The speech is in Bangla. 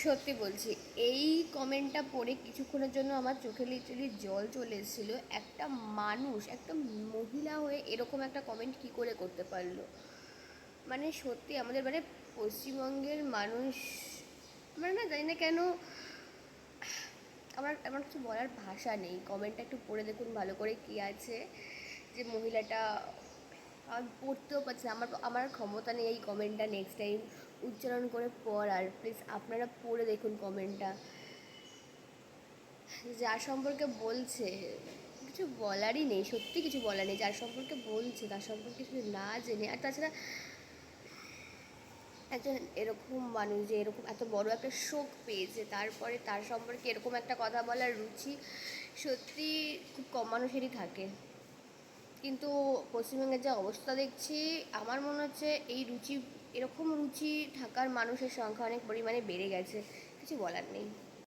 সত্যি বলছি, এই কমেন্টটা পড়ে কিছুক্ষণের জন্য আমার চোখে লিটারালি জল চলে এসেছিলো। একটা মানুষ, একটা মহিলা হয়ে এরকম একটা কমেন্ট কি করে করতে পারলো? মানে সত্যি আমাদের মানে পশ্চিমবঙ্গের মানুষ, আমরা না জানি না কেন, আমার আমার কিছু বলার ভাষা নেই। কমেন্টটা একটু পড়ে দেখুন ভালো করে কি আছে, যে মহিলাটা, আমি পড়তেও পারছি না, আমার আমার ক্ষমতা নেই এই কমেন্টটা নেক্সট টাইম উচ্চারণ করে পড়ার। প্লিজ আপনারা পড়ে দেখুন কমেন্টটা। যার সম্পর্কে বলছে কিছু বলারই নেই, সত্যি কিছু বলার নেই। যার সম্পর্কে বলছে তার সম্পর্কে কিছু না জেনে, আর তাছাড়া একজন এরকম মানুষ যে এরকম এত বড় একটা শোক পেয়েছে, তারপরে তার সম্পর্কে এরকম একটা কথা বলার রুচি সত্যি খুব কম মানুষেরই থাকে। কিন্তু পশ্চিমবঙ্গের যে অবস্থা দেখছি, আমার মনে হচ্ছে এই রুচি, এরকম রুচি থাকার মানুষের সংখ্যা অনেক পরিমাণে বেড়ে গেছে। কিছু বলার নেই।